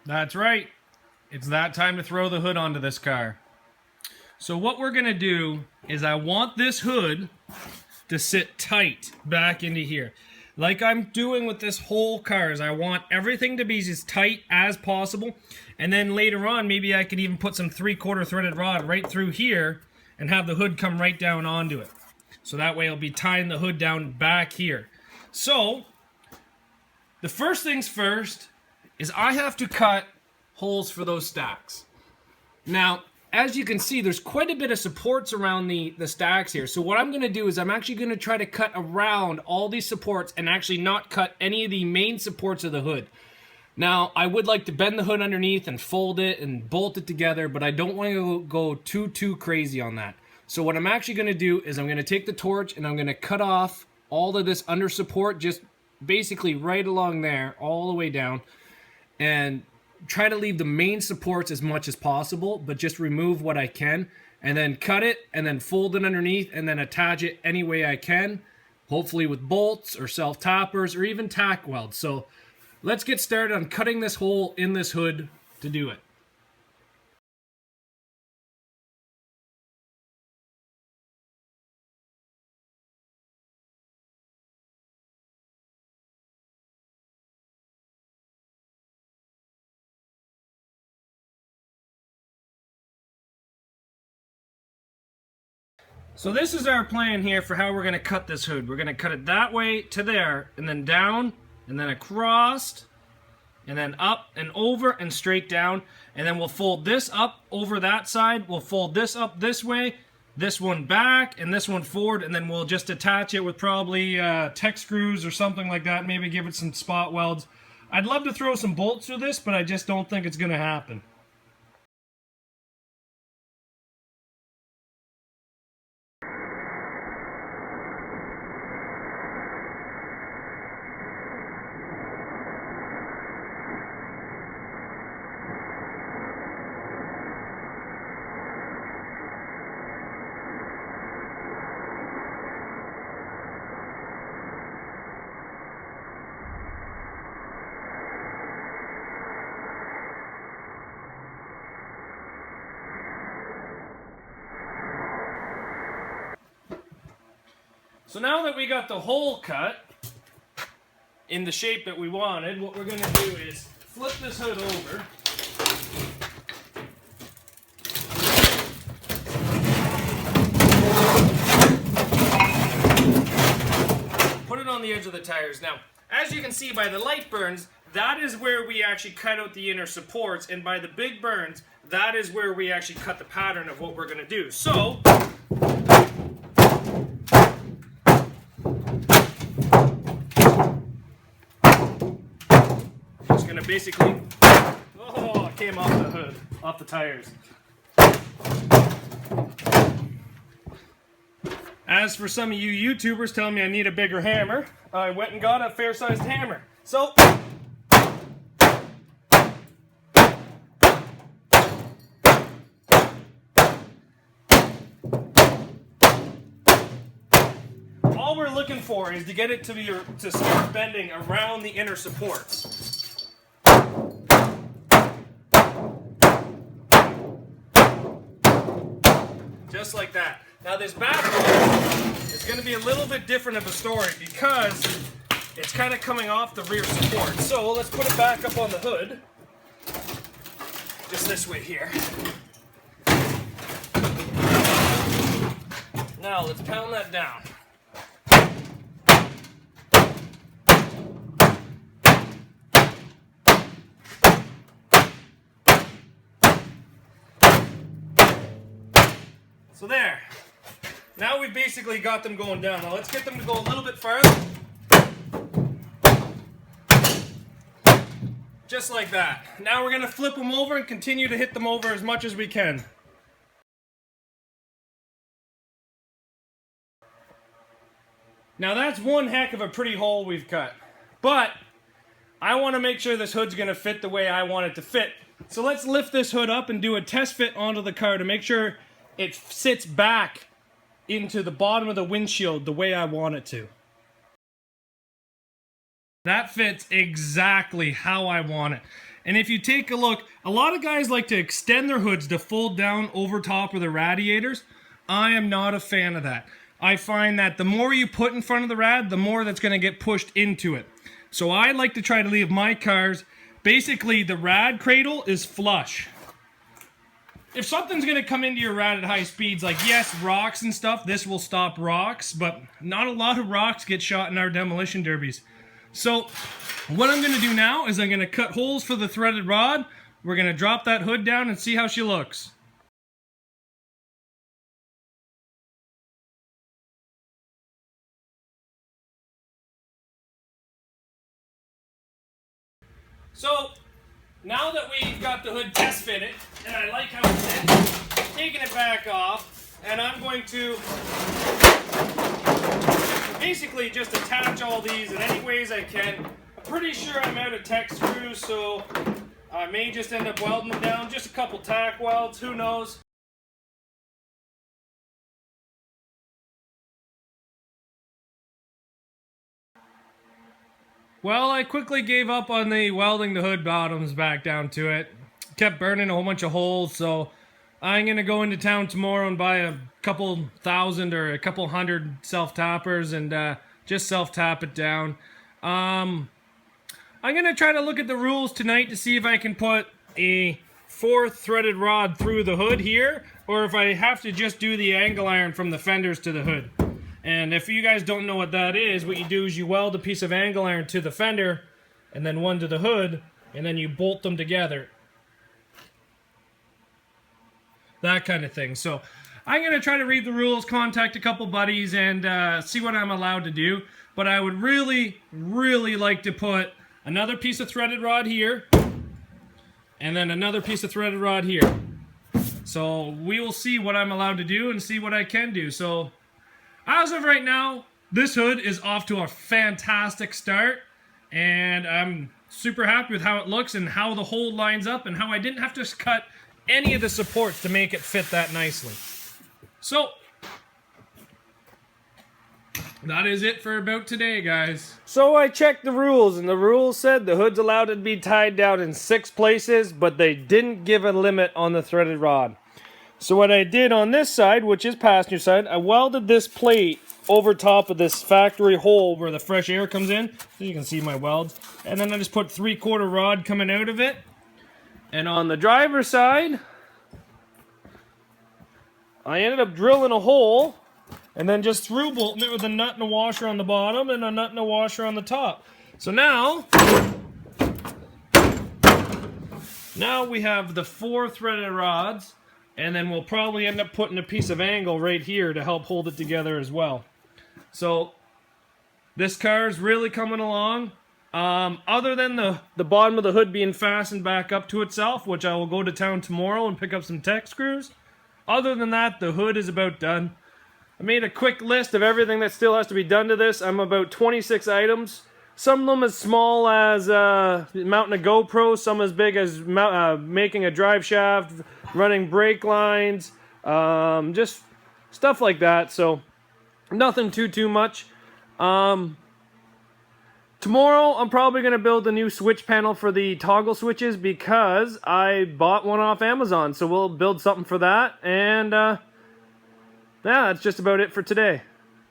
That's right. It's that time to throw the hood onto this car. So what we're going to do is I want this hood to sit tight back into here. Like I'm doing with this whole car, is I want everything to be as tight as possible. And then later on, maybe I could even put some 3/4 threaded rod right through here and have the hood come right down onto it. So that way I'll be tying the hood down back here. So, the first things first is I have to cut holes for those stacks. Now, as you can see, there's quite a bit of supports around the stacks here. So what I'm going to do is I'm actually going to try to cut around all these supports and actually not cut any of the main supports of the hood. Now, I would like to bend the hood underneath and fold it and bolt it together, but I don't want to go too crazy on that. So what I'm actually going to do is I'm going to take the torch and I'm going to cut off all of this under support, just basically right along there, all the way down, and try to leave the main supports as much as possible, but just remove what I can, and then cut it, and then fold it underneath, and then attach it any way I can, hopefully with bolts or self-tappers or even tack welds. So let's get started on cutting this hole in this hood to do it. So this is our plan here for how we're going to cut this hood. We're going to cut it that way to there, and then down, and then across, and then up and over and straight down. And then we'll fold this up over that side. We'll fold this up this way, this one back, and this one forward, and then we'll just attach it with probably tech screws or something like that. Maybe give it some spot welds. I'd love to throw some bolts through this, but I just don't think it's going to happen. So now that we got the hole cut in the shape that we wanted, what we're going to do is flip this hood over. Put it on the edge of the tires. Now, as you can see by the light burns, that is where we actually cut out the inner supports, and by the big burns, that is where we actually cut the pattern of what we're going to do. So, just going to basically, oh, it came off the hood, off the tires. As for some of you YouTubers telling me I need a bigger hammer, I went and got a fair-sized hammer. So, all we're looking for is to get it to start bending around the inner supports. Just like that. Now this back one is going to be a little bit different of a story because it's kind of coming off the rear support. So let's put it back up on the hood. Just this way here. Now let's pound that down. So there. Now we've basically got them going down. Now let's get them to go a little bit farther. Just like that. Now we're going to flip them over and continue to hit them over as much as we can. Now that's one heck of a pretty hole we've cut. But I want to make sure this hood's going to fit the way I want it to fit. So let's lift this hood up and do a test fit onto the car to make sure it sits back into the bottom of the windshield the way I want it to. That fits exactly how I want it. And if you take a look, a lot of guys like to extend their hoods to fold down over top of the radiators. I am not a fan of that. I find that the more you put in front of the rad, the more that's going to get pushed into it. So I like to try to leave my cars, basically the rad cradle is flush. If something's going to come into your rad at high speeds, like yes, rocks and stuff, this will stop rocks, but not a lot of rocks get shot in our demolition derbies. So what I'm going to do now is I'm going to cut holes for the threaded rod. We're going to drop that hood down and see how she looks. So now that we've got the hood test fitted, and I like how it sits, taking it back off, and I'm going to basically just attach all these in any ways I can. I'm pretty sure I'm out of tech screws, so I may just end up welding them down. Just a couple tack welds, who knows. Well, I quickly gave up on the welding the hood bottoms back down to it. Kept burning a whole bunch of holes, so I'm going to go into town tomorrow and buy a couple thousand or a couple hundred self-tappers and just self-tap it down. I'm going to try to look at the rules tonight to see if I can put a 4th threaded rod through the hood here, or if I have to just do the angle iron from the fenders to the hood. And if you guys don't know what that is, what you do is you weld a piece of angle iron to the fender, and then one to the hood, and then you bolt them together. That kind of thing. So I'm going to try to read the rules, contact a couple buddies, and see what I'm allowed to do. But I would really, really like to put another piece of threaded rod here, and then another piece of threaded rod here. So we will see what I'm allowed to do and see what I can do. So as of right now, this hood is off to a fantastic start, and I'm super happy with how it looks and how the hole lines up and how I didn't have to cut any of the supports to make it fit that nicely. So that is it for about today, guys. So I checked the rules, and the rules said the hood's allowed to be tied down in 6 places, but they didn't give a limit on the threaded rod. So what I did on this side, which is passenger side, I welded this plate over top of this factory hole where the fresh air comes in. So you can see my welds. And then I just put 3/4 rod coming out of it. And on the driver's side, I ended up drilling a hole and then just through bolting it with a nut and a washer on the bottom and a nut and a washer on the top. So now we have the 4 threaded rods. And then we'll probably end up putting a piece of angle right here to help hold it together as well. So this car is really coming along. Other than the bottom of the hood being fastened back up to itself, which I will go to town tomorrow and pick up some tech screws. Other than that, the hood is about done. I made a quick list of everything that still has to be done to this. I'm about 26 items. Some of them as small as mounting a GoPro, some as big as making a drive shaft, running brake lines, just stuff like that. So nothing too much. Tomorrow I'm probably going to build a new switch panel for the toggle switches because I bought one off Amazon. So we'll build something for that. And yeah, that's just about it for today.